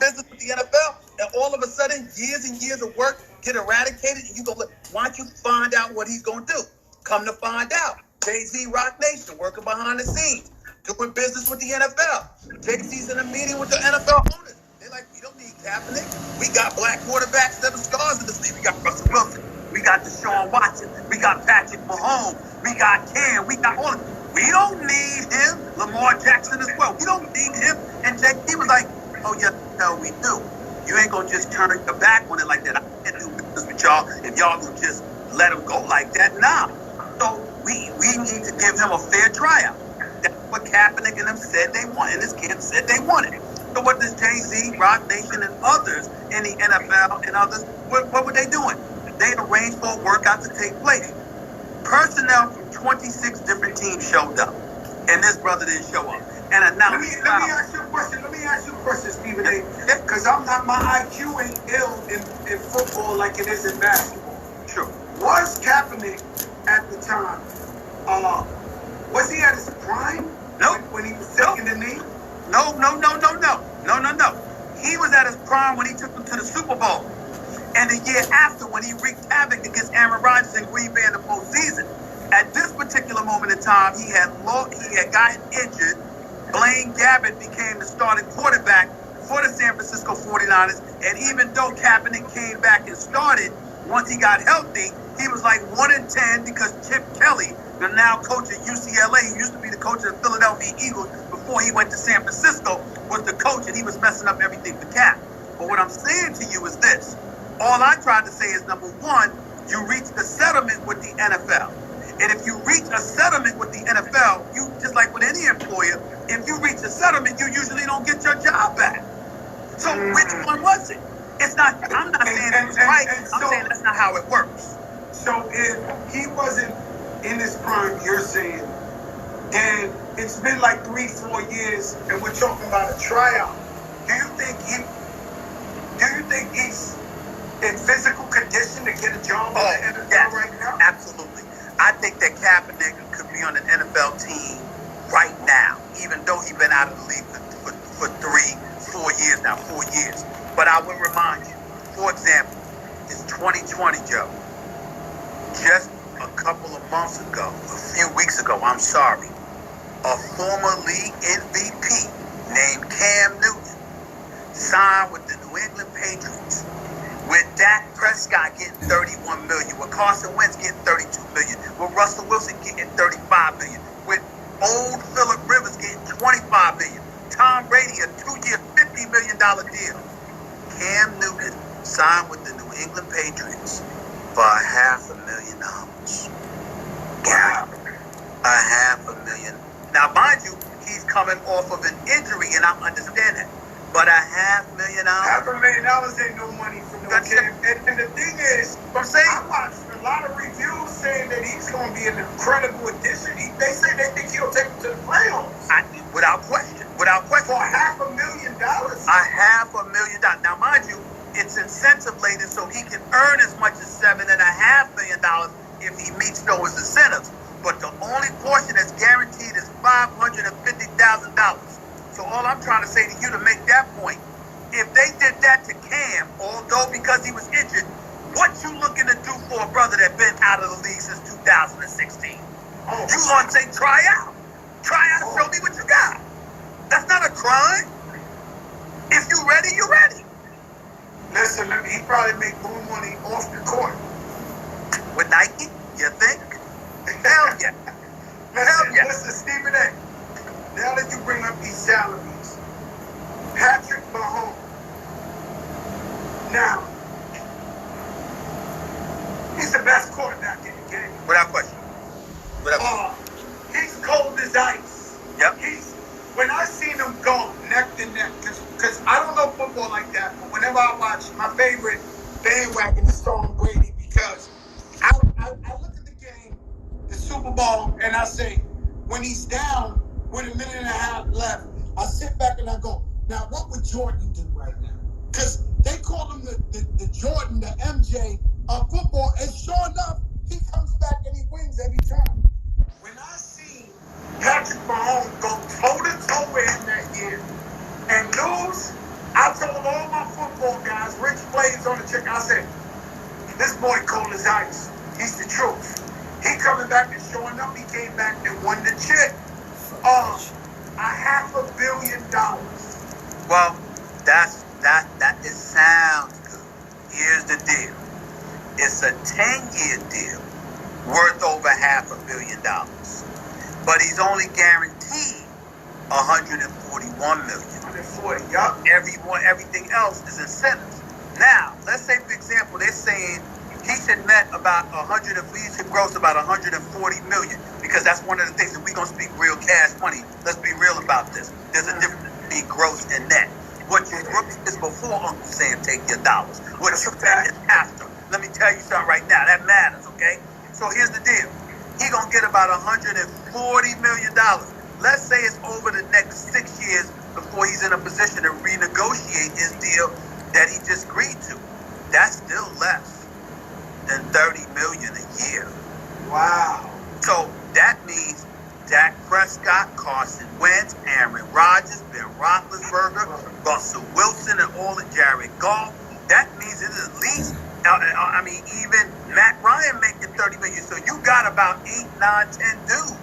business with the NFL, and all of a sudden, years and years of work get eradicated, and you go, look, why don't you find out what he's going to do? Come to find out, Jay-Z, Rock Nation, working behind the scenes, doing business with the NFL. Jay-Z's in a meeting with the NFL owners. They're like, we don't need Kaepernick. We got black quarterbacks that are stars in this league. We got Russell Wilson. We got Deshaun Watson. We got Patrick Mahomes. We got Cam. We got all of them. We don't need him. Lamar Jackson as well. We don't need him. And Jay-Z was like, oh, yeah, no, we do. You ain't going to just turn your back on it like that. I can't do business with y'all if y'all going to just let him go like that. Nah. So we need to give him a fair tryout. That's what Kaepernick and them said they wanted. And this camp said they wanted. So what does Jay-Z, Rock Nation, and others in the NFL and others, what were they doing? They arranged for a workout to take place. Personnel from 26 different teams showed up, and this brother didn't show up. And announced. Let me ask you a question. Let me ask you a question, Stephen A. Because my IQ ain't ill in football like it is in basketball. Sure. Was Kaepernick at the time? Was he at his prime? No. When he was taking the knee? No. He was at his prime when he took them to the Super Bowl. And the year after, when he wreaked havoc against Aaron Rodgers in Green Bay in the postseason. At this particular moment in time, he had gotten injured. Blaine Gabbert became the starting quarterback for the San Francisco 49ers. And even though Kaepernick came back and started, once he got healthy, he was like 1-10 because Chip Kelly, the now coach at UCLA, who used to be the coach of the Philadelphia Eagles before he went to San Francisco, was the coach, and he was messing up everything for Cap. But what I'm saying to you is this. All I tried to say is, number one, you reached a settlement with the NFL. And if you reach a settlement with the NFL, you, just like with any employer, if you reach a settlement, you usually don't get your job back. So which one was it? It's not, I'm not saying it was right. I'm saying that's not how it works. So if he wasn't in his prime, you're saying, and it's been like 3-4 years, and we're talking about a tryout, do you think he's in physical condition to get a job on the NFL right now? Absolutely. I think that Kaepernick could be on an NFL team right now, even though he's been out of the league for 4 years now, 4 years. But I will remind you, for example, it's 2020, Joe. Just a couple of months ago, a few weeks ago, a former league MVP named Cam Newton signed with the New England Patriots. With Dak Prescott getting $31 million, with Carson Wentz getting $32 million, with Russell Wilson getting $35 million, with old Phillip Rivers getting $25 million, Tom Brady a 2-year, $50 million deal. Cam Newton signed with the New England Patriots for $500,000. Wow. $500,000. Now, mind you, he's coming off of an injury, and I understand that. But $500,000. $500,000 ain't no money for no Cam. And the thing is, I'm saying, I watched a lot of reviews saying that he's going to be an incredible addition. They say they think he'll take them to the playoffs. Without question. For $500,000. $500,000. Now, mind you, it's incentive laden, so he can earn as much as $7.5 million if he meets those incentives. But the only portion that's guaranteed is $550,000. So all I'm trying to say to you to make that point, if they did that to Cam, although because he was injured, what you looking to do for a brother that's been out of the league since 2016? You gonna say try out? Try out, show me what you got. That's not a crime. If you ready, you ready. Listen, he probably make more money off the court. With Nike, you think? Hell yeah. Listen, Stephen A. Now that you bring up these salaries, Patrick Mahomes. Now, he's the best quarterback in the game. Without question. He's cold as ice. Yep. When I seen him go neck to neck, because I don't know football like that, but whenever I watch, my favorite bandwagon is Tom Brady, because I look at the game, the Super Bowl, and I say, when he's down with a minute and a half left, I sit back and I go, now what would Jordan do right now? Because they call him the Jordan, the MJ of football, and sure enough, he comes back and he wins every time. When I see Patrick Mahomes go toe-to-toe with him that year and lose, I told told all my football guys, Rich Blaze on the chick, I said, this boy cold as ice. He's the truth. He coming back and showing up. He came back and won the chip. $500 million. Well, that sounds good. Here's the deal. It's a 10-year deal worth over $500 million. But he's only guaranteed $141 million. 140, yup. Everything else is incentives. Now, let's say, for example, they're saying he should net about he should gross about $140 million, because that's one of the things that we're gonna speak real cash money. Let's be real about this. There's a difference between gross and net. What you gross is before Uncle Sam take your dollars. What you pay is after. Let me tell you something right now. That matters, okay? So here's the deal. He gonna get about $140 million. Let's say it's over the next 6 years before he's in a position to renegotiate his deal that he just agreed to. That's still less than $30 million a year. Wow. So that means Dak Prescott, Carson Wentz, Aaron Rodgers, Ben Roethlisberger, Russell Wilson, and all of Jared Goff. That means it is at least, even Matt Ryan making $30 million. So you got about 8, 9, 10 dudes.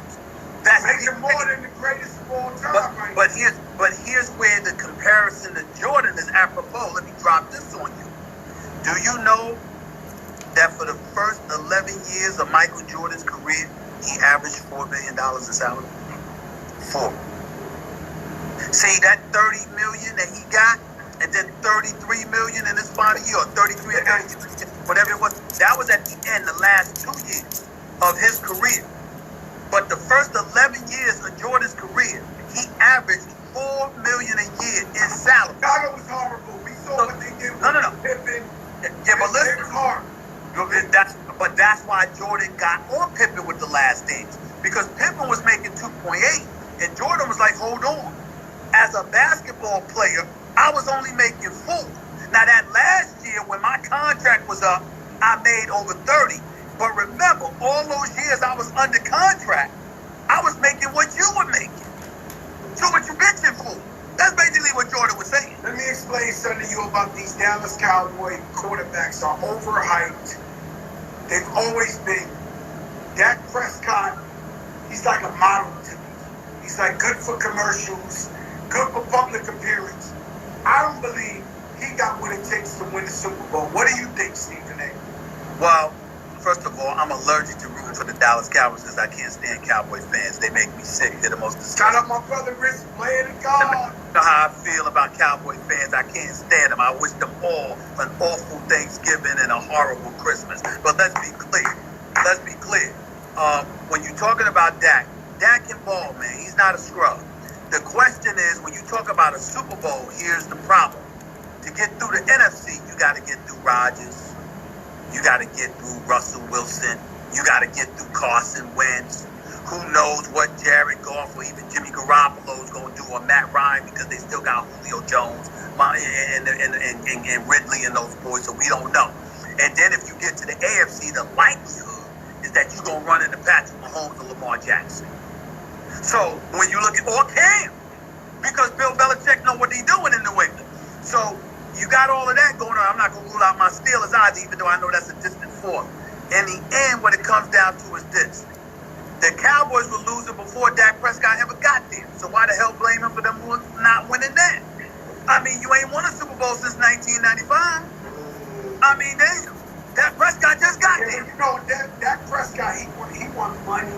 That's making more than the greatest of all time. But here's where the comparison to Jordan is apropos. Let me drop this on you. Do you know that for the first 11 years of Michael Jordan's career, he averaged $4 million in salary? 4. See, that $30 million that he got, and then $33 million in his final year, or 33 or 33, whatever it was, that was at the end, the last 2 years of his career. But the first 11 years of Jordan's career, he averaged $4 million a year in salary. Chicago was horrible. We saw what they did with Pippen. Yeah, but listen. It was hard. That's why Jordan got on Pippen with the last dance, because Pippen was making 2.8 and Jordan was like, hold on. As a basketball player, I was only making 4. Now that last year when my contract was up, I made over 30. But remember, all those years I was under contract, I was making what you were making. So what you bitching for? That's basically what Jordan was saying. Let me explain something to you about these Dallas Cowboy quarterbacks are overhyped. They've always been. Dak Prescott, he's like a model to me. He's like good for commercials, good for public appearance. I don't believe he got what it takes to win the Super Bowl. What do you think, Stephen A? Well, first of all, I'm allergic to rooting for the Dallas Cowboys because I can't stand Cowboy fans. They make me sick. They're the most disgusting. Shout out my brother Rich, player to God. You know how I feel about Cowboy fans. I can't stand them. I wish them all an awful Thanksgiving and a horrible Christmas. But let's be clear. When you're talking about Dak can ball, man. He's not a scrub. The question is, when you talk about a Super Bowl, here's the problem. To get through the NFC, you got to get through Rodgers. You got to get through Russell Wilson. You got to get through Carson Wentz. Who knows what Jared Goff or even Jimmy Garoppolo is going to do, or Matt Ryan, because they still got Julio Jones and Ridley and those boys, so we don't know. And then if you get to the AFC, the likelihood is that you're going to run into Patrick Mahomes or Lamar Jackson. So when you look at, or Cam, because Bill Belichick know what he's doing in New England. So you got all of that going on. I'm not going to rule out my Steelers odds, even though I know that's a distant fourth. In the end, what it comes down to is this. The Cowboys were losing before Dak Prescott ever got there. So why the hell blame him for them not winning that? I mean, you ain't won a Super Bowl since 1995. I mean, damn. Dak Prescott just got there. You know, Dak Prescott, he won money.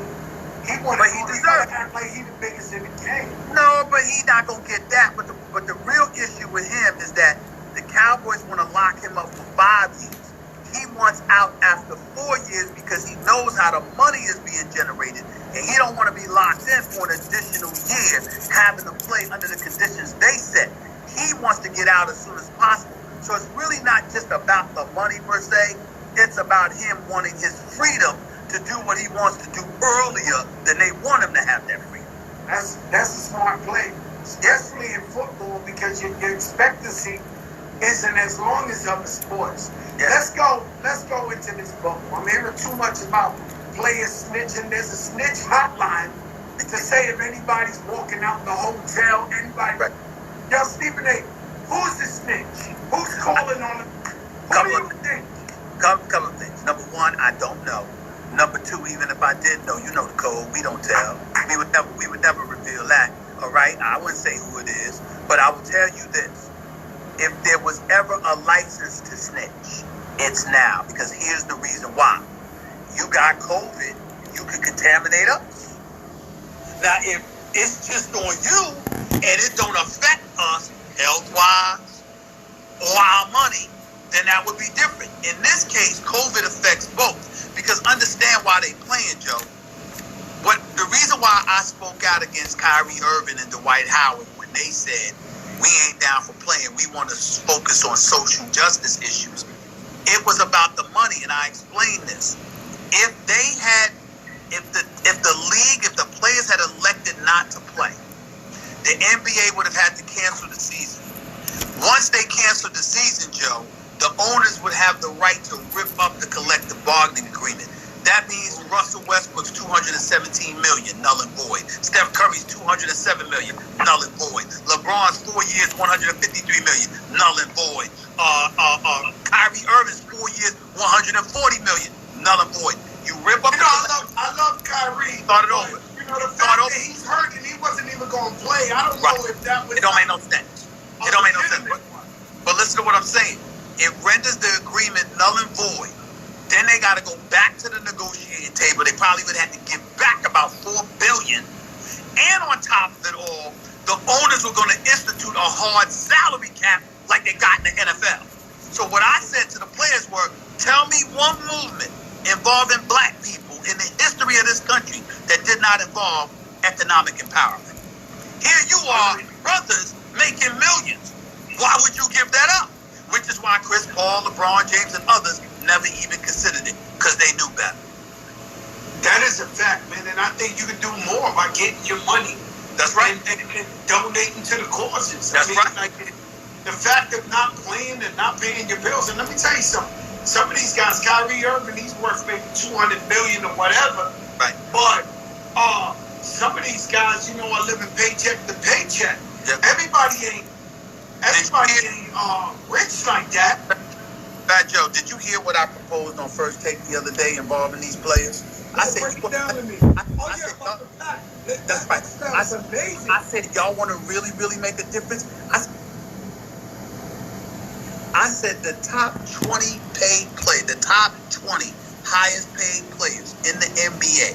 But he deserved it. Act like he the biggest in the game. No, but he not going to get that. But the real issue with him is that the Cowboys want to lock him up for 5 years. He wants out after 4 years because he knows how the money is being generated, and he don't want to be locked in for an additional year, having to play under the conditions they set. He wants to get out as soon as possible. So it's really not just about the money per se. It's about him wanting his freedom to do what he wants to do earlier than they want him to have that freedom. That's a smart play, especially in football, because your expectancy isn't as long as other sports. Yes. Let's go into this bubble. I'm hearing too much about players snitching. There's a snitch hotline to say if anybody's walking out the hotel, anybody. Right. Yo, Stephen A., Who's the snitch? Who's calling on him? Who do you think? Couple of things. Number one, I don't know. Number two, even if I did know, you know the code. We don't tell. We would never reveal that. All right. I wouldn't say who it is, but I will tell you this: if there was ever a license to snitch, it's now. Because here's the reason why: you got COVID, you could contaminate us. Now, if it's just on you and it don't affect us health-wise or our money, then that would be different. In this case, COVID affects both. Because understand why they playing, Joe. The reason why I spoke out against Kyrie Irving and Dwight Howard when they said we ain't down for playing, we want to focus on social justice issues, it was about the money, and I explained this. If the players had elected not to play, the NBA would have had to cancel the season. Once they canceled the season, Joe, the owners would have the right to rip up the collective bargaining agreement. That means Russell Westbrook's $217 million, null and void. Steph Curry's $207 million, null and void. LeBron's 4 years, $153 million, null and void. Kyrie Irving's 4 years, $140 million, null and void. You rip up. I love Kyrie. Start it over. You know, the fact that he's hurt and he wasn't even going to play, I don't know if that was. It don't make no sense. It don't make no sense. But listen to what I'm saying. It renders the agreement null and void. Then they got to go back to the negotiating table. They probably would have to give back about $4 billion. And on top of it all, the owners were going to institute a hard salary cap like they got in the NFL. So what I said to the players were, tell me one movement involving black people in the history of this country that did not involve economic empowerment. Here you are, brothers, making millions. Why would you give that up? Which is why Chris Paul, LeBron James, and others never even considered it, because they knew better. That is a fact, man, and I think you can do more by getting your money. That's right. And donating to the causes. That's right. Like, the fact of not playing and not paying your bills, and let me tell you something. Some of these guys, Kyrie Irving, he's worth maybe $200 million or whatever. Right. But some of these guys, you know, are living paycheck to paycheck. Yep. Everybody ain't rich like that. Fat Joe, did you hear what I proposed on First Take the other day involving these players? I said, break it down to me. That's right. That's amazing. I said, y'all want to really, really make a difference? I said the top 20 paid players, the top 20 highest paid players in the NBA,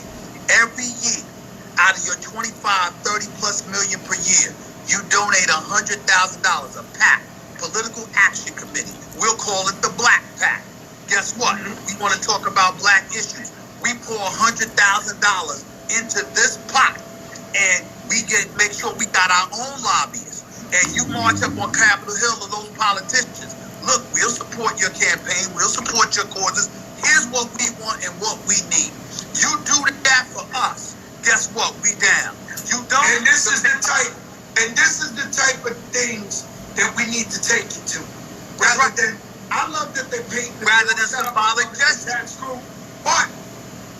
every year, out of your 25, 30 plus million per year, you donate $100,000, a PAC, Political Action Committee. We'll call it the Black PAC. Guess what? We want to talk about black issues. We pour $100,000 into this pot, and we make sure we got our own lobbyists. And you march up on Capitol Hill to those politicians. Look, we'll support your campaign. We'll support your causes. Here's what we want and what we need. You do that for us. Guess what? We down. You don't. And this is the type of things that we need to take it to. Rather than, I love that they paint the rather than symbolic gestures. That's true. But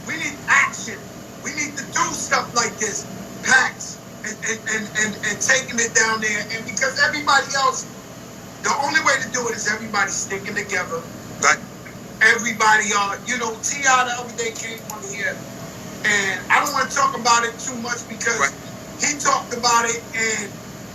we need action. We need to do stuff like this, PACs, and taking it down there. And because everybody else, the only way to do it is everybody sticking together. Right. Everybody, T.I. the other day came on here, and I don't want to talk about it too much because he talked about it, and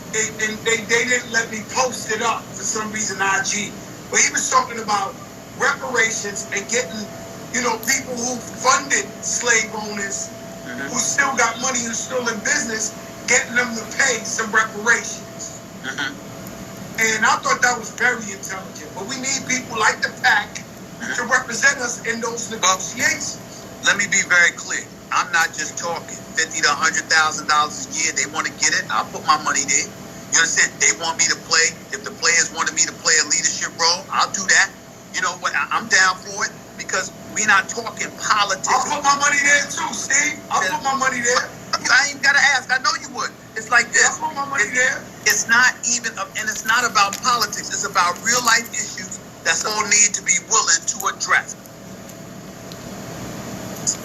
they didn't let me post it up for some reason, IG. But he was talking about reparations and getting, people who funded slave owners, who still got money, who's still in business, getting them to pay some reparations. And I thought that was very intelligent. But we need people like the PAC to represent us in those negotiations. Let me be very clear. I'm not just talking $50,000 to $100,000 a year. They want to get it. I'll put my money there. You understand? They want me to play. If the players wanted me to play a leadership role, I'll do that. You know what? I'm down for it because we're not talking politics. I'll put my money there too, Steve. I'll put my money there. I ain't got to ask. I know you would. It's like this. I'll put my money there. It's not even, and it's not about politics. It's about real life issues that's all need to be willing to address.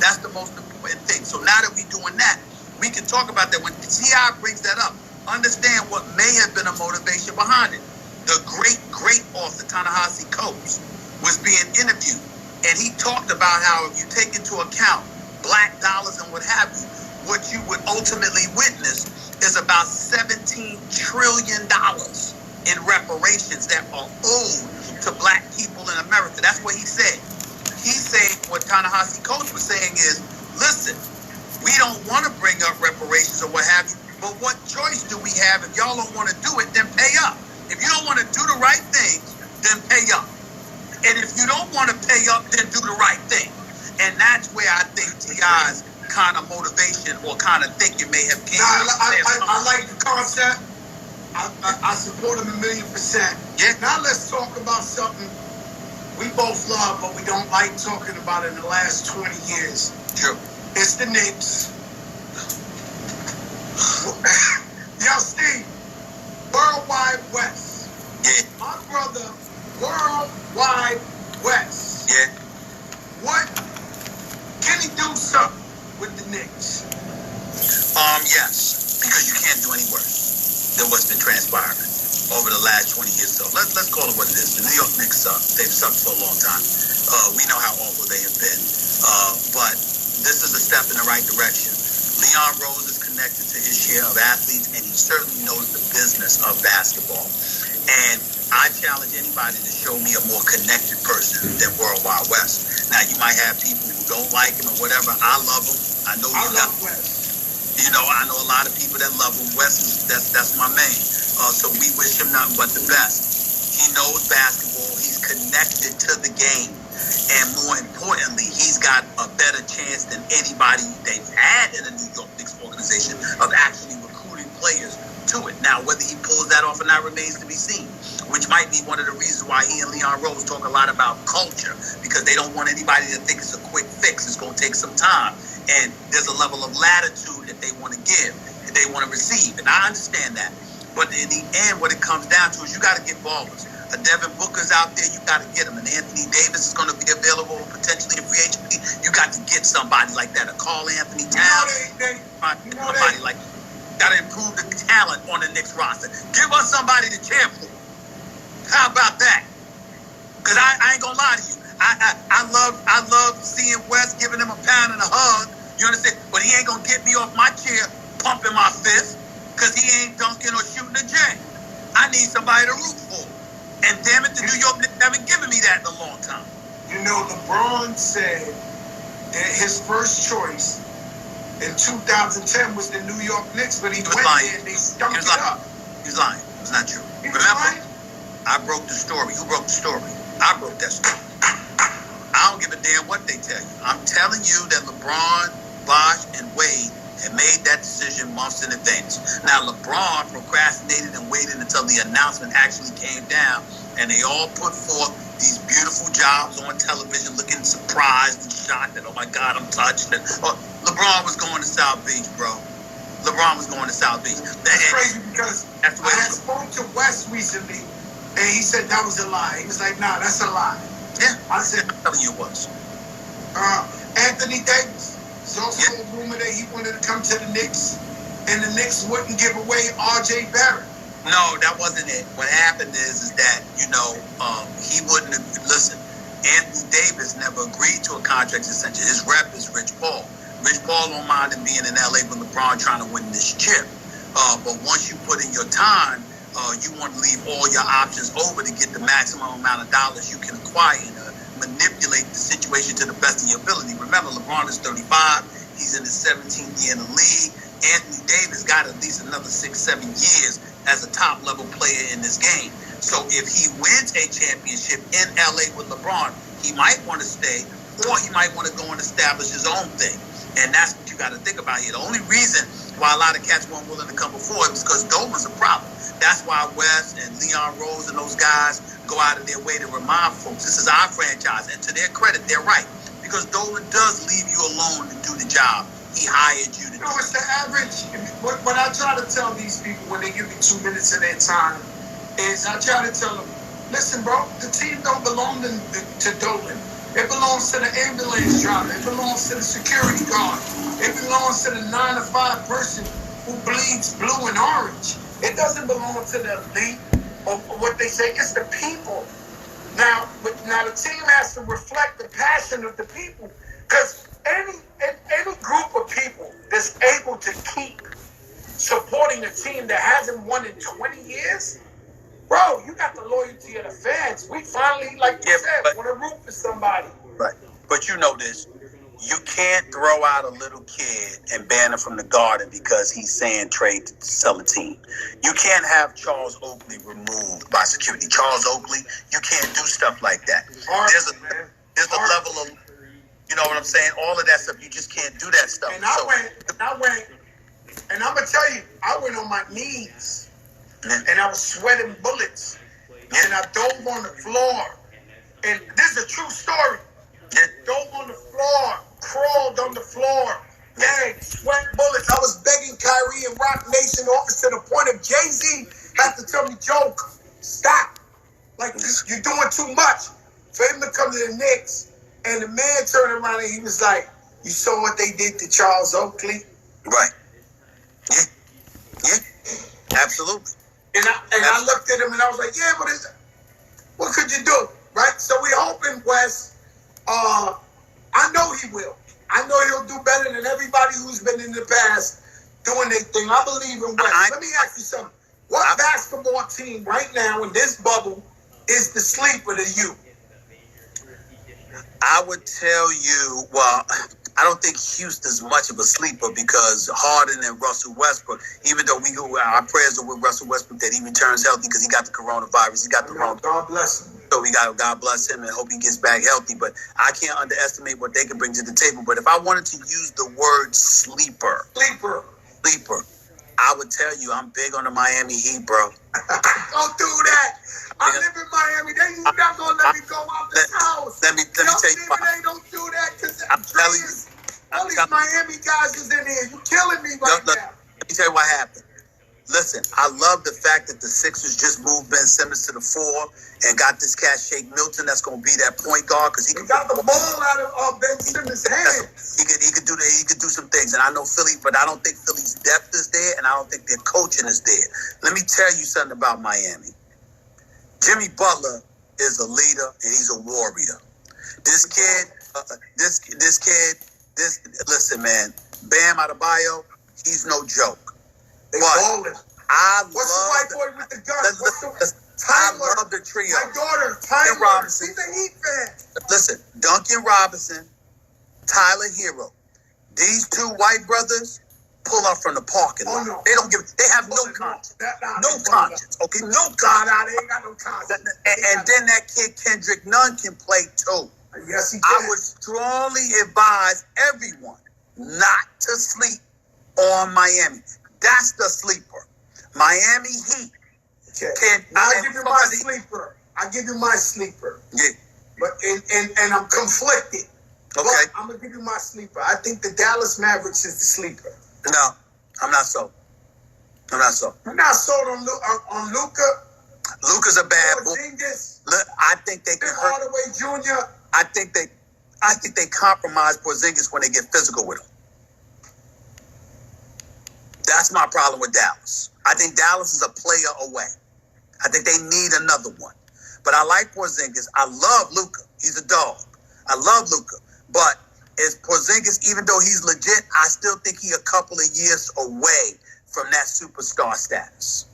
That's the most important thing. So now that we're doing that, we can talk about that. When T.I. brings that up, understand what may have been a motivation behind it. the great author Ta-Nehisi Coates was being interviewed, and he talked about how if you take into account black dollars and what have you, what you would ultimately witness is about $17 trillion in reparations that are owed to black people in America. That's what he said. He said what Ta-Nehisi Coates was saying is, listen, we don't want to bring up reparations or what have you, but what choice do we have? If y'all don't want to do it, then pay up. If you don't want to do the right thing, then pay up. And if you don't want to pay up, then do the right thing. And that's where I think T.I.'s kind of motivation or kind of thinking may have came. I like the concept. I support him 1,000,000%. Yeah. Now let's talk about something we both love, but we don't like talking about in the last 20 years. True. It's the Knicks. Yo, Steve, Worldwide West. Yeah. My brother, Worldwide West. Yeah. What? Can he do something with the Knicks? Yes, because you can't do any worse than what's been transpiring over the last 20 years. So let's call it what it is. The New York Knicks suck. They've sucked for a long time. We know how awful they have been. But this is a step in the right direction. Leon Rose is connected to his share of athletes, and he certainly knows the business of basketball. And I challenge anybody to show me a more connected person than Worldwide West. Now, you might have people who don't like him or whatever. I love him. I know I love West. You know, I know a lot of people that love him. West is that's my man. So we wish him nothing but the best. He knows basketball. He's connected to the game. And more importantly, he's got a better chance than anybody they've had in the New York Knicks organization of actually recruiting players to it. Now, whether he pulls that off or not remains to be seen, which might be one of the reasons why he and Leon Rose talk a lot about culture, because they don't want anybody to think it's a quick fix. It's going to take some time. And there's a level of latitude that they want to give, that they want to receive. And I understand that. But in the end, what it comes down to is you got to get ballers. A Devin Booker's out there, you got to get him. And Anthony Davis is going to be available potentially in free agency. You got to get somebody like that. A Carl Anthony Towns. Somebody like that. Got to improve the talent on the Knicks roster. Give us somebody to cheer for. How about that? Because I ain't going to lie to you. I love seeing West giving him a pound and a hug. You understand? But he ain't going to get me off my chair pumping my fist because he ain't dunking or shooting a J. I need somebody to root for. And damn it, the New York Knicks haven't given me that in a long time. You know, LeBron said that his first choice in 2010 was the New York Knicks, but he went lying. there and they stunk it up. He was lying. It's not true. He was Remember, lying? I broke the story. Who broke the story? I broke that story. I don't give a damn what they tell you. I'm telling you that LeBron, Bosh, and Wade had made that decision months in advance. Now, LeBron procrastinated and waited until the announcement actually came down, and they all put forth these beautiful jobs on television, looking surprised and shocked that, oh my God, I'm touched. And LeBron was going to South Beach, bro. LeBron was going to South Beach. That's crazy because I had spoken to West recently, and he said that was a lie. He was like, nah, that's a lie. Yeah, I said, I'm telling you it was. Anthony Davis. There's also a rumor that he wanted to come to the Knicks, and the Knicks wouldn't give away R.J. Barrett. No, that wasn't it. What happened is that, you know, he wouldn't have, listen, Anthony Davis never agreed to a contract extension. His rep is Rich Paul. Rich Paul don't mind him being in L.A. with LeBron trying to win this chip. But once you put in your time, you want to leave all your options over to get the maximum amount of dollars you can acquire and manipulate the situation to the best of your ability. Remember, LeBron is 35. He's in his 17th year in the league. Anthony Davis got at least another 6-7 years as a top-level player in this game. So if he wins a championship in L.A. with LeBron, he might want to stay, or he might want to go and establish his own thing. And that's what you got to think about here. The only reason why a lot of cats weren't willing to come before is because Dolan's a problem. That's why West and Leon Rose and those guys go out of their way to remind folks, this is our franchise. And to their credit, they're right. Because Dolan does leave you alone to do the job he hired you to do. No, it's the average. What I try to tell these people when they give me 2 minutes of their time is I try to tell them, listen, bro, the team don't belong to Dolan. It belongs to the ambulance driver. It belongs to the security guard. It belongs to the 9-to-5 person who bleeds blue and orange. It doesn't belong to the elite. or what they say, it's the people. Now the team has to reflect the passion of the people, because any group of people that's able to keep supporting a team that hasn't won in 20 years, bro, you got the loyalty of the fans. We finally, like you said, want to root for somebody. Right. But you know this. You can't throw out a little kid and ban him from the Garden because he's saying trade to sell a team. You can't have Charles Oakley removed by security. Charles Oakley, you can't do stuff like that. There's a level of, you know what I'm saying? All of that stuff, you just can't do that stuff. And I went, and I'm going to tell you, I went on my knees, and I was sweating bullets, and I dove on the floor. And this is a true story. Dove on the floor, crawled on the floor, sweat bullets. I was begging Kyrie and Rock Nation office to the point of Jay-Z had to tell me, Joe, stop. Like, you're doing too much for him to come to the Knicks. And the man turned around and he was like, you saw what they did to Charles Oakley? Right. Yeah. Absolutely. And I looked at him and I was like, yeah, what could you do? Right? So we hoping, Wes, I know he will. I know he'll do better than everybody who's been in the past doing their thing. I believe in Wes. Let me ask you something. What basketball team right now in this bubble is the sleeper to you? I would tell you, well, I don't think Houston's much of a sleeper because Harden and Russell Westbrook, even though our prayers are with Russell Westbrook that he returns healthy because he got the coronavirus. He got the wrong. God bless him. So we got God bless him and hope he gets back healthy. But I can't underestimate what they can bring to the table. But if I wanted to use the word sleeper, I would tell you I'm big on the Miami Heat, bro. Don't do that. I live in Miami. You're not gonna let me go out this house. Let me tell you. They don't do that because all these Miami guys is in here. You killing me right now. Let me tell you what happened. Listen, I love the fact that the Sixers just moved Ben Simmons to the 4 and got this cat Shake Milton that's going to be that point guard because he got the ball out of Ben Simmons' hands. He could do some things, and I know Philly, but I don't think Philly's depth is there, and I don't think their coaching is there. Let me tell you something about Miami. Jimmy Butler is a leader and he's a warrior. This kid, listen, man, Bam Adebayo, he's no joke. They balling. What's the white boy with the gun? I love the trio. My daughter, Tyler Robinson. She's a Heat fan. Listen, Duncan Robinson, Tyler Hero. These two white brothers pull up from the parking lot. No. They have no conscience. No conscience. Okay, no conscience. They ain't got no conscience. And then that kid Kendrick Nunn can play too. Yes, he can. I would strongly advise everyone not to sleep on Miami. That's the sleeper. Miami Heat. Okay. I'll give you my sleeper. Yeah. But and I'm conflicted. Okay. But I'm gonna give you my sleeper. I think the Dallas Mavericks is the sleeper. No, I'm not sold. You're not sold on Luka. Luka's a bad boy. I think they can hurt Hardaway Jr. I think they compromise Porzingis when they get physical with him. That's my problem with Dallas. I think Dallas is a player away. I think they need another one. But I like Porzingis. I love Luka. He's a dog. I love Luka. But as Porzingis, even though he's legit, I still think he's a couple of years away from that superstar status.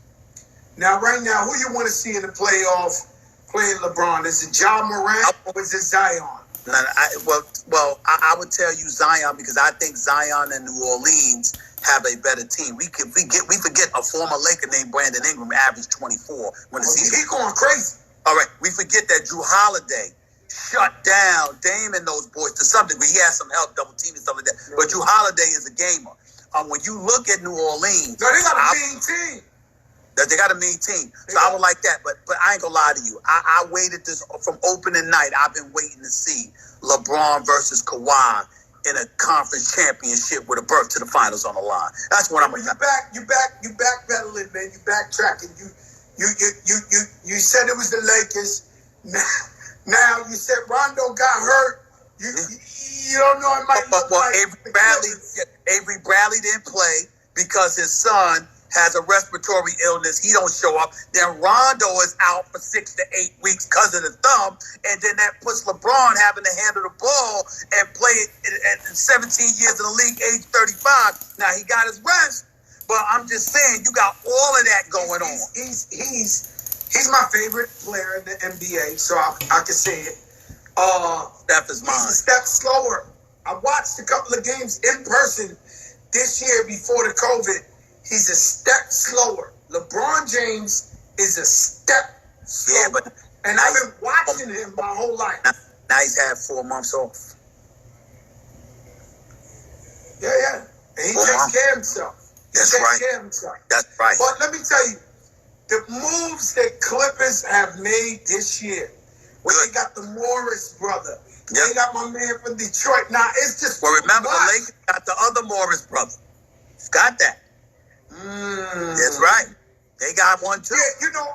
Now, right now, who you want to see in the playoff playing LeBron? Is it Ja Morant or is it Zion? I would tell you Zion because I think Zion and New Orleans have a better team. We forget a former Laker named Brandon Ingram averaged 24 when the season. He's going crazy. All right, we forget that Drew Holiday shut down Dame and those boys to some degree. He had some help, double team and stuff like that. But Drew Holiday is a gamer. When you look at New Orleans, no, they got a mean team. They got a mean team. So I would like that. But I ain't gonna lie to you. I waited this from opening night. I've been waiting to see LeBron versus Kawhi in a conference championship with a berth to the finals on the line. That's what I'm gonna You backpedaling, man. You backtracking. You said it was the Lakers. Now you said Rondo got hurt. You don't know. It might look like Avery Bradley didn't play because his son has a respiratory illness. He don't show up. Then Rondo is out for 6 to 8 weeks because of the thumb. And then that puts LeBron having to handle the ball and play at 17 years in the league, age 35. Now, he got his rest, but I'm just saying, you got all of that going on. He's my favorite player in the NBA, so I can say it. Steph is mine. He's a step slower. I watched a couple of games in person this year before the COVID. He's a step slower. LeBron James is a step slower. Yeah, but and I've been watching him my whole life. Now he's had 4 months off. Yeah. And he takes care of himself. That's right. That's right. But let me tell you, the moves that Clippers have made this year, where they got the Morris brother, they got my man from Detroit. Now, it's just... Well, remember, the Lakers got the other Morris brother. Got that. That's right. They got one, too. Yeah, you know,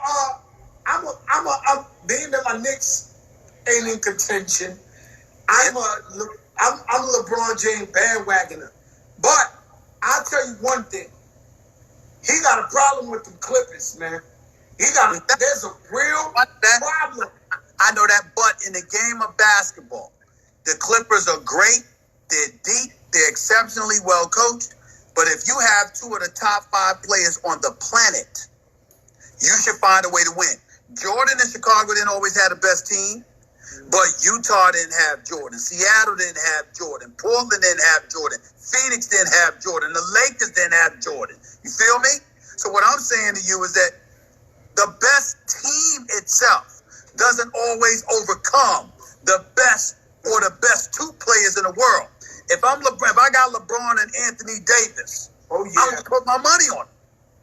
I'm being that my Knicks ain't in contention, I'm LeBron James bandwagoner. But I'll tell you one thing. He got a problem with the Clippers, man. There's a real problem. I know that, but in the game of basketball, the Clippers are great. They're deep. They're exceptionally well coached. But if you have 2 of the top 5 players on the planet, you should find a way to win. Jordan in Chicago didn't always have the best team, but Utah didn't have Jordan. Seattle didn't have Jordan. Portland didn't have Jordan. Phoenix didn't have Jordan. The Lakers didn't have Jordan. You feel me? So what I'm saying to you is that the best team itself doesn't always overcome the best or the best 2 players in the world. If I got LeBron and Anthony Davis, I'm going to put my money on them.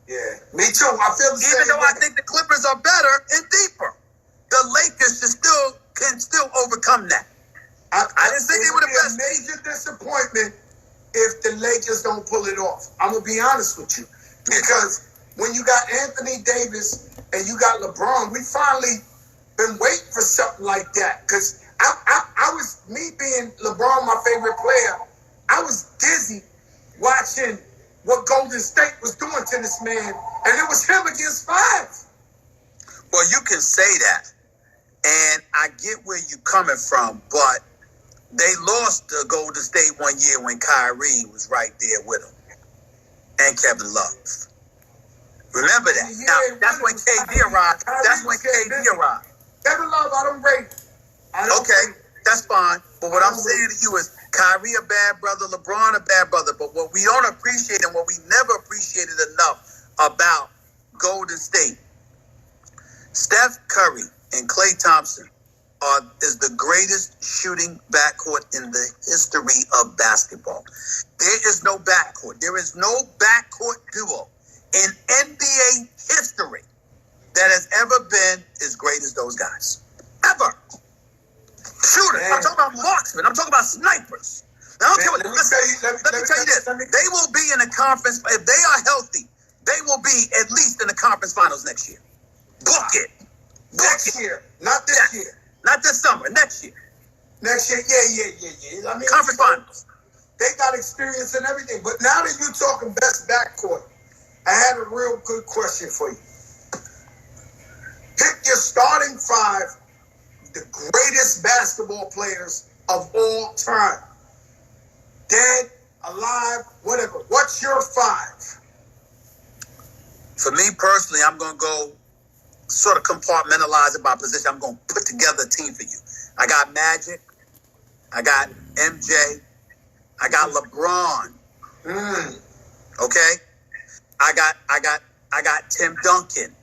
Yeah, me too. I feel the same. Even though I think the Clippers are better and deeper, the Lakers can still overcome that. I didn't say they were the best. It would be a major disappointment if the Lakers don't pull it off. I'm going to be honest with you. Because when you got Anthony Davis and you got LeBron, we finally been waiting for something like that. Because me being LeBron, my favorite player, I was dizzy watching what Golden State was doing to this man. And it was him against 5. Well, you can say that. And I get where you're coming from, but they lost to Golden State one year when Kyrie was right there with them. And Kevin Love. Remember that. Now, that's when KD arrived. Kevin Love, I don't rate. Okay, that's fine. But what I'm saying to you is Kyrie a bad brother, LeBron a bad brother. But what we don't appreciate and what we never appreciated enough about Golden State, Steph Curry and Klay Thompson is the greatest shooting backcourt in the history of basketball. There is no backcourt. There is no backcourt duo in NBA history that has ever been as great as those guys. Ever. Shooters. I'm talking about marksmen. I'm talking about snipers. Now, let me tell you this. They will be in the conference, if they are healthy, they will be at least in the conference finals next year. Book it. Next year. Not this year. Not this summer. Next year. Next year. Yeah. I mean, conference finals. They got experience and everything. But now that you're talking best backcourt, I had a real good question for you. Pick your starting 5, the greatest basketball players of all time. Dead, alive, whatever. What's your 5? For me personally, I'm going to go sort of compartmentalize it by position. I'm going to put together a team for you. I got Magic. I got MJ. I got LeBron. Okay? I got Tim Duncan.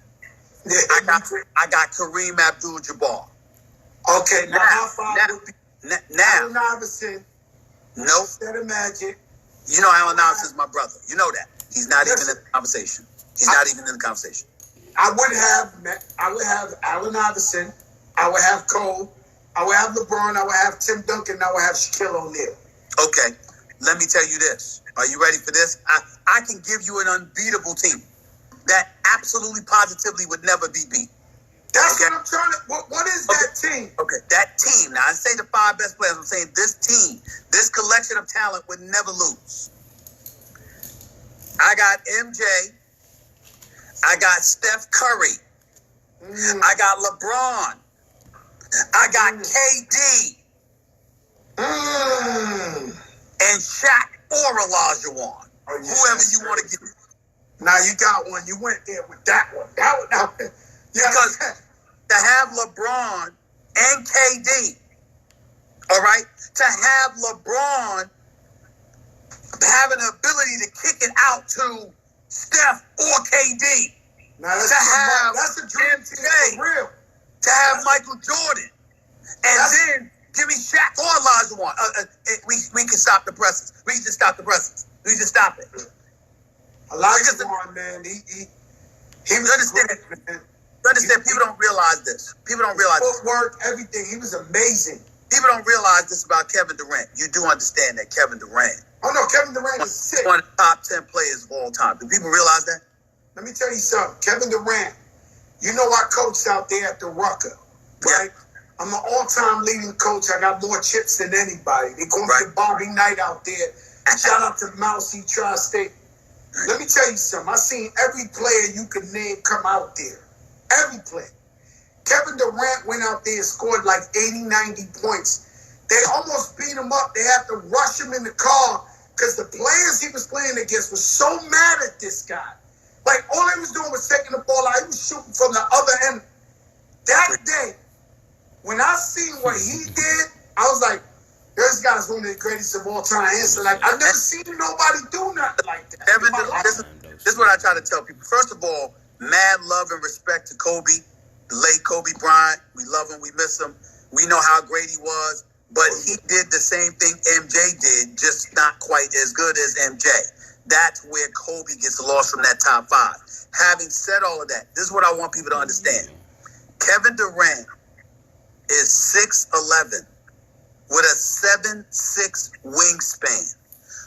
I got Kareem Abdul-Jabbar. Okay, now how far would be Allen Iverson? Nope. Instead of Magic. You know Allen Iverson is my brother. You know that. He's not even in the conversation. I would have Allen Iverson. I would have Cole. I would have LeBron. I would have Tim Duncan. I would have Shaquille O'Neal. Okay. Let me tell you this. Are you ready for this? I can give you an unbeatable team that absolutely positively would never be beat. That's what I'm trying to... What is that team? Okay, that team. Now, I say the 5 best players. I'm saying this team, this collection of talent would never lose. I got MJ. I got Steph Curry. I got LeBron. I got KD. And Shaq or Olajuwon. Whoever you want to get. Now you got one. You went there with that one. That one. Because to have LeBron and KD, all right, to have LeBron have an ability to kick it out to Steph or KD. Now that's a dream team for real. To have Michael Jordan. And then give me Shaq or Olajuwon. We can stop the presses. We can just stop the presses. We just stop it. Olajuwon, man, he was understand. Great, man. Understand? People don't realize this. People don't realize this. Footwork, everything. He was amazing. People don't realize this about Kevin Durant. You do understand that Kevin Durant. Oh no, Kevin Durant is sick. One of the top 10 players of all time. Do people realize that? Let me tell you something. Kevin Durant, you know I coached out there at the Rucker, right? Yeah. I'm the all-time leading coach. I got more chips than anybody. They call me the Bobby Knight out there. Shout out to Mousy Tri-State. Let me tell you something. I seen every player you could name come out there. Every player. Kevin Durant went out there and scored like 80, 90 points. They almost beat him up. They had to rush him in the car because the players he was playing against were so mad at this guy. Like, all he was doing was taking the ball out. He was shooting from the other end. That day, when I seen what he did, I was like, this guy's one of the greatest of all time. So, like, I've never seen nobody do nothing like that. Kevin, this is what I try to tell people. First of all, mad love and respect to Kobe, the late Kobe Bryant. We love him. We miss him. We know how great he was. But he did the same thing MJ did, just not quite as good as MJ. That's where Kobe gets lost from that top 5. Having said all of that, this is what I want people to understand. Kevin Durant is 6'11", with a 7'6" wingspan,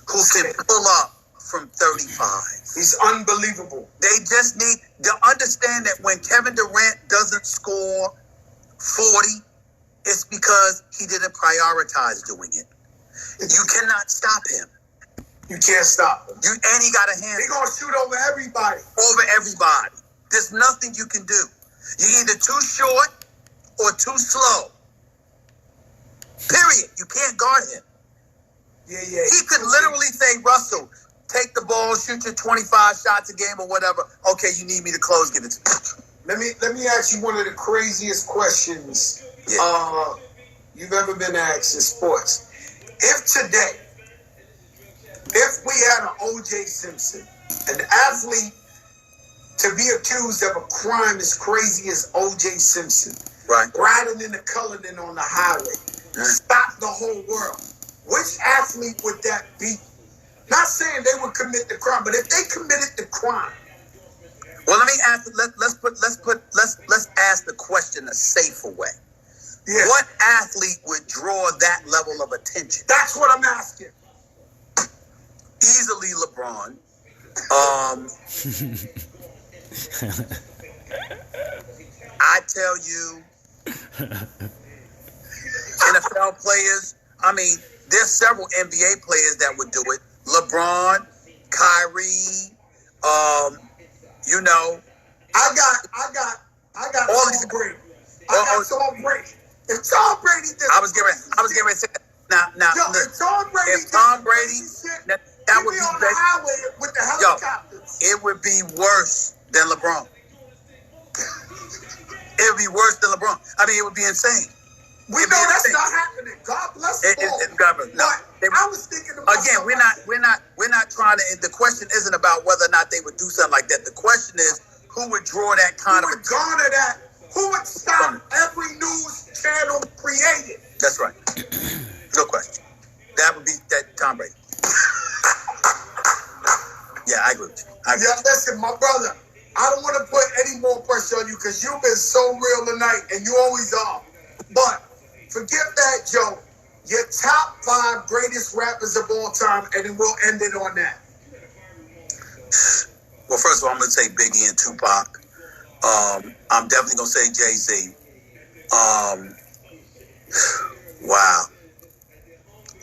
who can pull up from 35. He's unbelievable. They just need to understand that when Kevin Durant doesn't score 40, it's because he didn't prioritize doing it. You cannot stop him. You can't stop him. And he got a hand. He's going to shoot over everybody. Over everybody. There's nothing you can do. You're either too short or too slow. Period. You can't guard him. Yeah. He could literally say, Russell, take the ball, shoot your 25 shots a game or whatever. Okay, you need me to close, give it to me. Let me ask you one of the craziest questions you've ever been asked in sports. If we had an O.J. Simpson, an athlete to be accused of a crime as crazy as O.J. Simpson, right, riding in the Cullinan on the highway, stop the whole world, which athlete would that be? Not saying they would commit the crime, but if they committed the crime. Well, let me ask. Let's ask the question a safer way. Yeah. What athlete would draw that level of attention? That's what I'm asking. Easily LeBron. I tell you, NFL players. I mean, there's several NBA players that would do it. LeBron, Kyrie. I got all Tom Brady. I got Tom Brady. If Tom Brady did, I was getting ready to say that. Now, if Tom Brady, that would be on the highway with the helicopters. It would be worse than LeBron. It would be worse than LeBron. I mean, it would be insane. We know that's not happening. God bless them all. No, I was thinking about again. We're not trying to. The question isn't about whether or not they would do something like that. The question is who would draw that kind of attention. Who would garner that? Who would stop every news channel created? That's right. No question. That would be that Tom Brady. Yeah, I agree with you. Yeah, listen, my brother. I don't want to put any more pressure on you because you've been so real tonight, and you always are. But forget that, Joe. Your top 5 greatest rappers of all time, and then we'll end it on that. Well, first of all, I'm going to say Biggie and Tupac. I'm definitely going to say Jay-Z. Wow.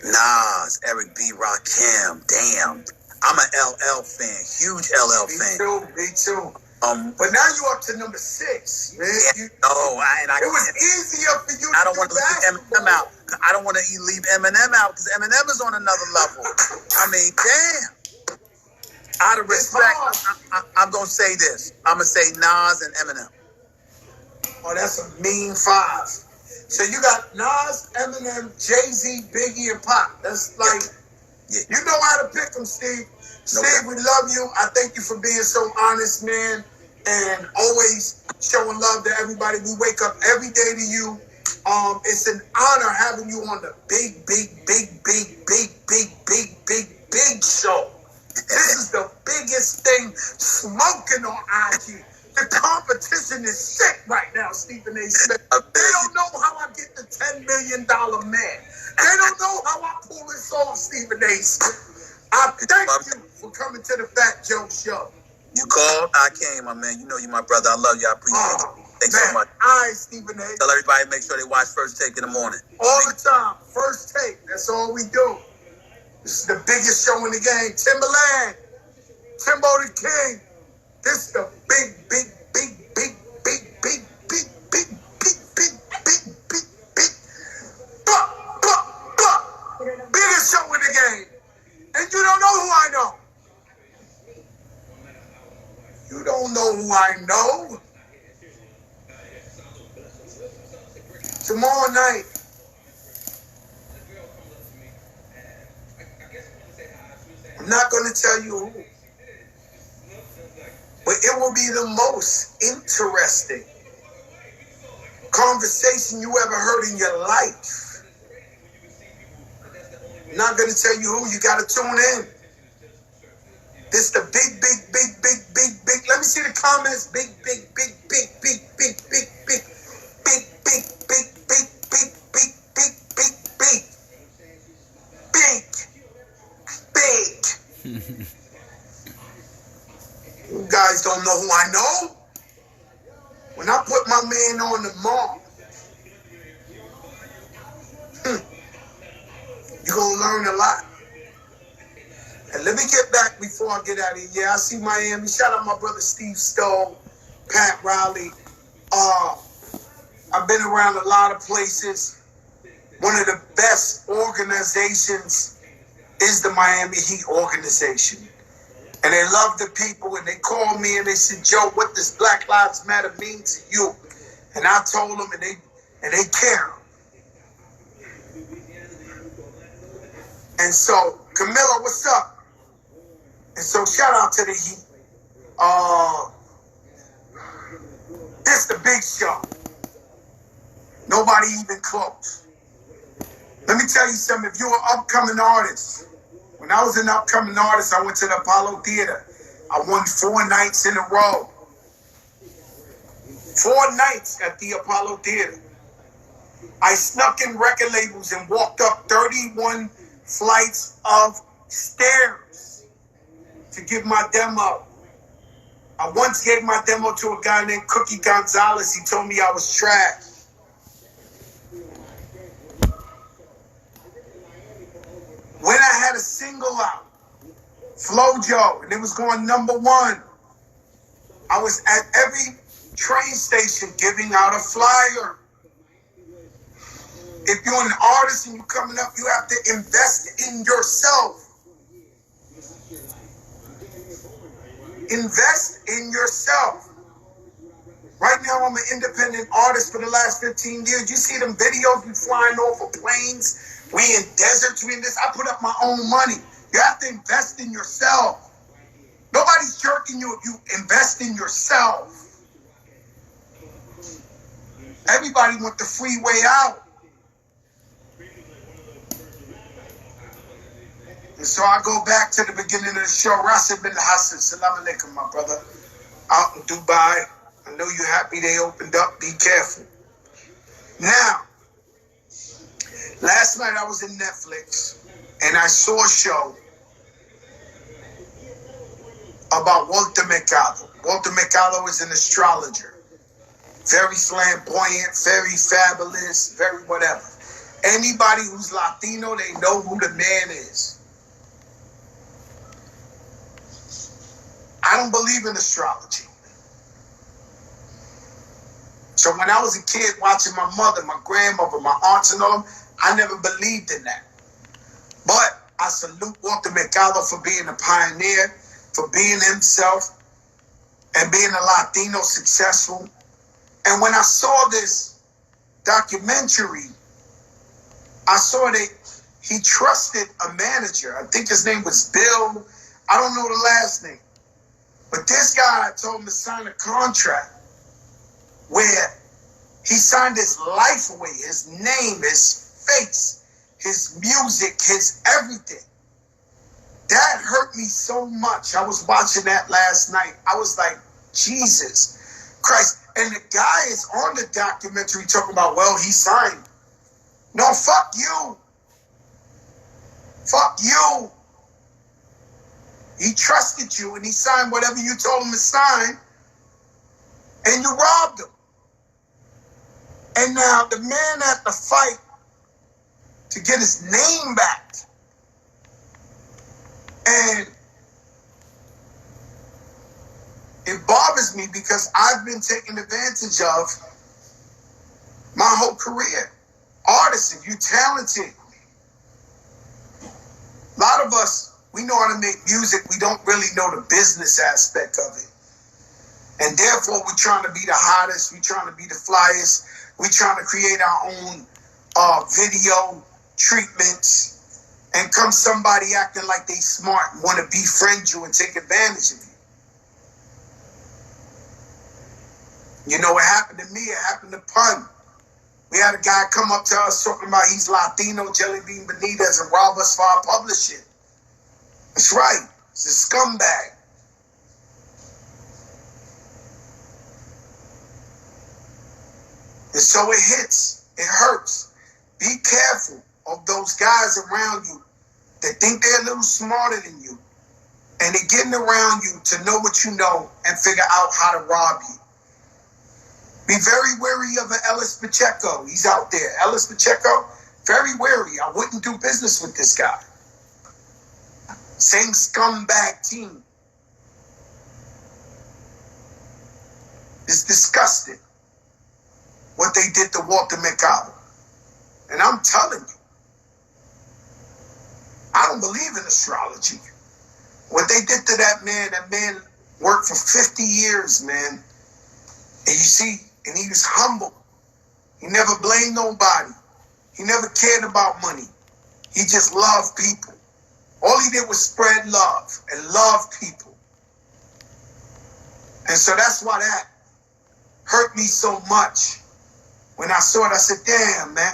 Nas, Eric B. Rakim. Damn. I'm an LL fan. Huge LL fan. Me too. But now you up to number 6. Man. Yeah, it was easier for you. I don't want to leave Eminem out. I don't want to leave Eminem out because Eminem is on another level. I mean, damn. Out of respect, I'm gonna say this. I'm gonna say Nas and Eminem. Oh, that's a mean 5. So you got Nas, Eminem, Jay-Z, Biggie, and Pop. That's like, you know how to pick them, Steve. Steve, we love you. I thank you for being so honest, man, and always showing love to everybody. We wake up every day to you. It's an honor having you on the big show. This is the biggest thing smoking on IG. The competition is sick right now, Stephen A. Smith. They don't know how I get the $10 million man. They don't know how I pull this off, Stephen A. Smith. I thank you for coming to the Fat Joe Show. You called, I came, my man. You know you're my brother. I love you. I appreciate you. Thanks so much. All right, Stephen A. Tell everybody to make sure they watch First Take in the morning. All the time. First Take. That's all we do. This is the biggest show in the game. Timberland. Timbo the King. This is the big biggest show in the game. And you don't know who I know. You don't know who I know. Tomorrow night, I'm not going to tell you who, but it will be the most interesting conversation you ever heard in your life. I'm not going to tell you who. You got to tune in. This the big. Let me see the comments. Big. You guys don't know who I know. When I put my man on the mark, you're going to learn a lot. And let me get back before I get out of here. Yeah, I see Miami. Shout out my brother Steve Stowe, Pat Riley. I've been around a lot of places. One of the best organizations is the Miami Heat organization. And they love the people, and they called me and they said, Joe, what does Black Lives Matter mean to you? And I told them, and they care. And so, Camilla, what's up? And so, shout out to the Heat. This the big show. Nobody even close. Let me tell you something. If you're an upcoming artist, when I was an upcoming artist, I went to the Apollo Theater. I won 4 nights in a row. 4 nights at the Apollo Theater. I snuck in record labels and walked up 31 flights of stairs to give my demo. I once gave my demo to a guy named Cookie Gonzalez. He told me I was trash. When I had a single out, Flojo, and it was going #1, I was at every train station giving out a flyer. If you're an artist and you're coming up, you have to invest in yourself. Invest in yourself. Right now, I'm an independent artist for the last 15 years. You see them videos, we flying off of planes. We in deserts, we in this. I put up my own money. You have to invest in yourself. Nobody's jerking you if you invest in yourself. Everybody want the free way out. And so I go back to the beginning of the show. Rasib bin Hassan, salam alaikum, my brother. Out in Dubai. I know you're happy they opened up. Be careful. Now, last night I was in Netflix and I saw a show about Walter Mercado. Walter Mercado is an astrologer. Very flamboyant, very fabulous, very whatever. Anybody who's Latino, they know who the man is. I don't believe in astrology. So when I was a kid watching my mother, my grandmother, my aunts and all them, I never believed in that. But I salute Walter Mercado for being a pioneer, for being himself, and being a Latino successful. And when I saw this documentary, I saw that he trusted a manager. I think his name was Bill. I don't know the last name. But this guy told him to sign a contract where he signed his life away, his name, his face, his music, his everything. That hurt me so much. I was watching that last night. I was like, Jesus Christ. And the guy is on the documentary talking about, well, he signed. No, fuck you. Fuck you. He trusted you and he signed whatever you told him to sign, and you robbed him. And now the man had to fight to get his name back. And it bothers me because I've been taken advantage of my whole career. Artists, if you're talented, a lot of us, we know how to make music. We don't really know the business aspect of it. And therefore, we're trying to be the hottest. We're trying to be the flyest. We're trying to create our own video treatments. And come somebody acting like they smart and want to befriend you and take advantage of you. You know what happened to me? It happened to Pun. We had a guy come up to us talking about he's Latino, Jelly Bean Benitez, and rob us for our publishing. That's right. He's a scumbag. And so it hits. It hurts. Be careful of those guys around you that think they're a little smarter than you. And they're getting around you to know what you know and figure out how to rob you. Be very wary of an Ellis Pacheco. He's out there. Ellis Pacheco, very wary. I wouldn't do business with this guy. Same scumbag team. It's disgusting what they did to Walter Mercado. And I'm telling you, I don't believe in astrology. What they did to that man worked for 50 years, man. And you see, and he was humble. He never blamed nobody. He never cared about money. He just loved people. All he did was spread love and love people. And so that's why that hurt me so much. When I saw it, I said, damn, man.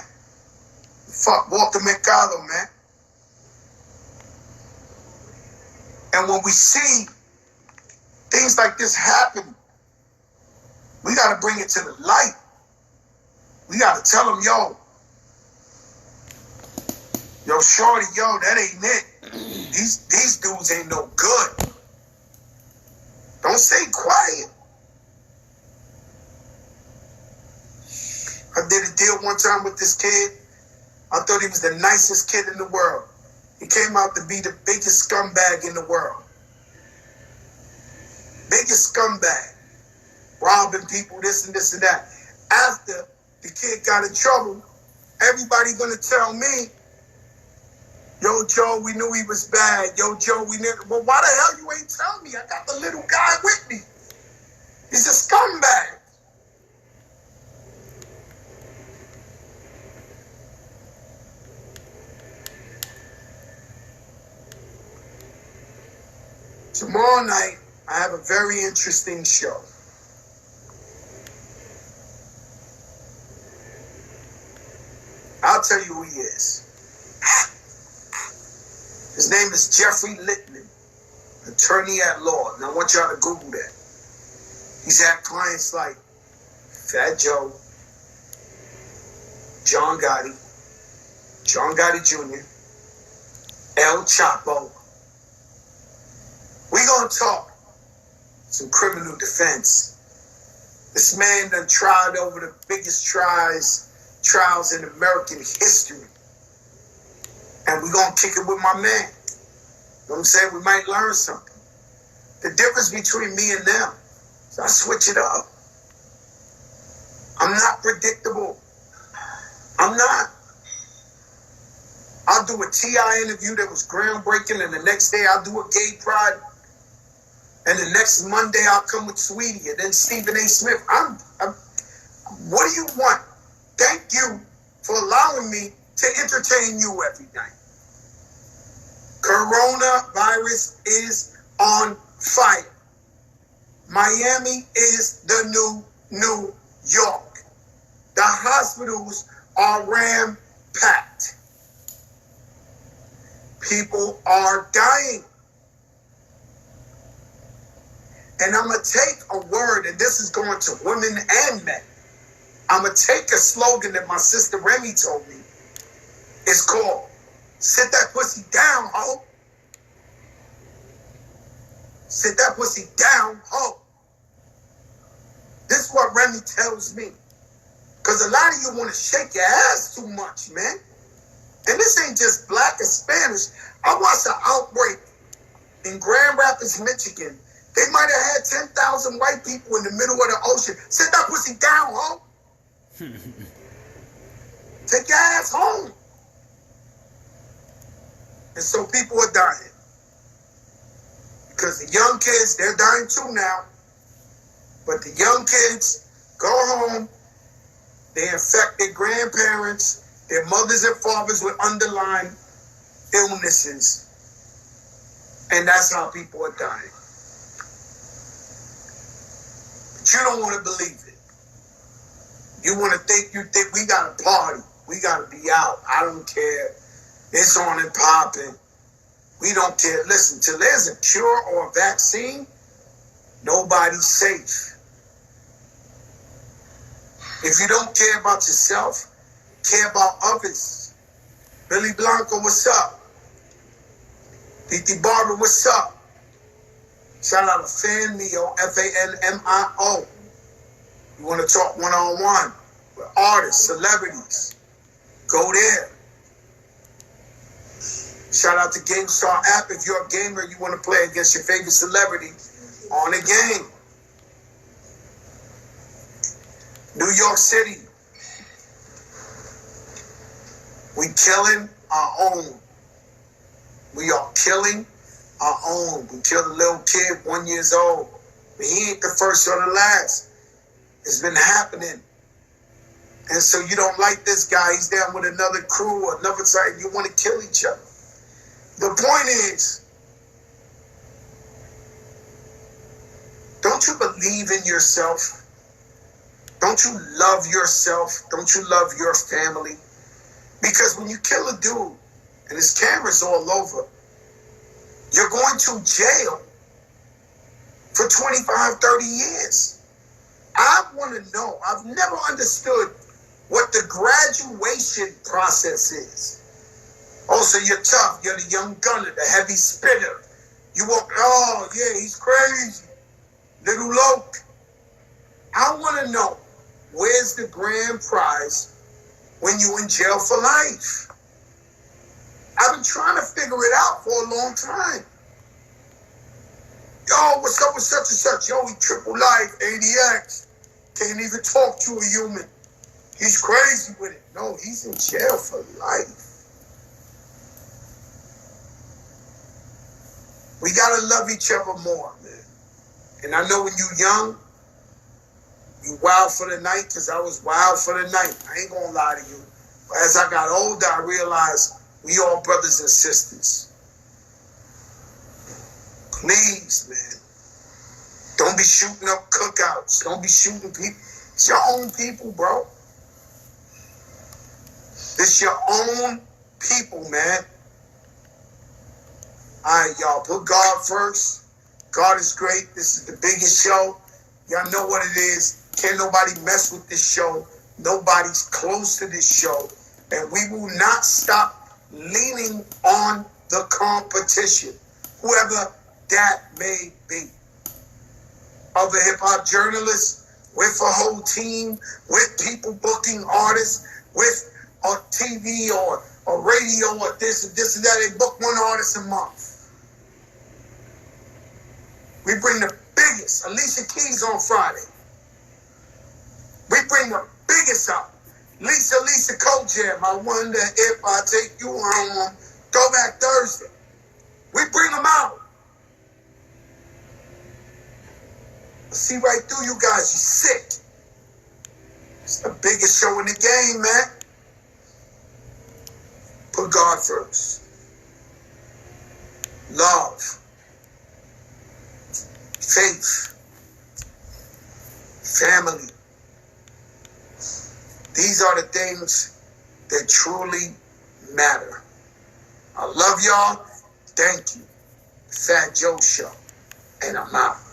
Fuck Walter Mercado, man. And when we see things like this happen, we got to bring it to the light. We got to tell them, yo, shorty, yo, that ain't it. These dudes ain't no good. Don't stay quiet. I did a deal one time with this kid. I thought he was the nicest kid in the world. He came out to be the biggest scumbag in the world. Biggest scumbag. Robbing people, this and this and that. After the kid got in trouble, everybody gonna tell me, yo, Joe, we knew he was bad. Yo, Joe, we knew. Well, why the hell you ain't tell me? I got the little guy with me. He's a scumbag. Tomorrow night, I have a very interesting show. I'll tell you who he is. His name is Jeffrey Littman, attorney at law. Now I want y'all to Google that. He's had clients like Fat Joe, John Gotti Jr., El Chapo. We gonna talk some criminal defense. This man done tried over the biggest trials in American history. And we gonna kick it with my man. You know what I'm saying? We might learn something. The difference between me and them, so I switch it up. I'm not predictable. I'm not. I'll do a T.I. interview that was groundbreaking, and the next day I'll do a gay pride, and the next Monday I'll come with Sweetie, and then Stephen A. Smith. What do you want? Thank you for allowing me to entertain you every night. Coronavirus is on fire. Miami is the new York. The hospitals are ram-packed. People are dying. And I'm going to take a word, and this is going to women and men. I'm going to take a slogan that my sister Remy told me. It's called, sit that pussy down, ho. Sit that pussy down, ho. This is what Remy tells me. Because a lot of you want to shake your ass too much, man. And this ain't just black and Spanish. I watched an outbreak in Grand Rapids, Michigan. They might have had 10,000 white people in the middle of the ocean. Sit that pussy down, ho. Take your ass home. And so people are dying. Because the young kids, they're dying too now. But the young kids go home, they infect their grandparents, their mothers and fathers with underlying illnesses. And that's how people are dying. But you don't want to believe it. You think we got to party. We got to be out. I don't care. It's on and popping. We don't care. Listen, till there's a cure or a vaccine, nobody's safe. If you don't care about yourself, care about others. Billy Blanco, what's up? Titi Barber, what's up? Shout out to FanMio, FANMIO. You want to talk one-on-one with artists, celebrities, go there. Shout out to GameStar app. If you're a gamer, you want to play against your favorite celebrity on a game. New York City. We killing our own. We are killing our own. We killed a little kid, 1 year old. But he ain't the first or the last. It's been happening. And so you don't like this guy. He's down with another crew or another side. You want to kill each other. The point is, don't you believe in yourself? Don't you love yourself? Don't you love your family? Because when you kill a dude and his camera's all over, you're going to jail for 25, 30 years. I want to know. I've never understood what the graduation process is. Also, you're tough. You're the young gunner, the heavy spitter. You walk, oh, yeah, he's crazy. Little Loke. I want to know, where's the grand prize when you in jail for life? I've been trying to figure it out for a long time. Yo, what's up with such and such? Yo, he triple life, ADX. Can't even talk to a human. He's crazy with it. No, he's in jail for life. We gotta love each other more, man. And I know when you're young, you wild for the night, because I was wild for the night. I ain't gonna lie to you. But as I got older, I realized we all brothers and sisters. Please, man. Don't be shooting up cookouts. Don't be shooting people. It's your own people, bro. It's your own people, man. All right, y'all. Put God first. God is great. This is the biggest show. Y'all know what it is. Can't nobody mess with this show. Nobody's close to this show. And we will not stop leaning on the competition, whoever that may be. Other hip-hop journalists, with a whole team, with people booking artists, with a TV or a radio or this and that. They book one artist a month. We bring the biggest. Alicia Keys on Friday. We bring the biggest out. Lisa Kojam, I wonder if I take you home. Throwback Thursday. We bring them out. I see right through you guys. You're sick. It's the biggest show in the game, man. Put God first. Love. Faith. Family. These are the things that truly matter. I love y'all. Thank you. Fat Joe Show. And I'm out.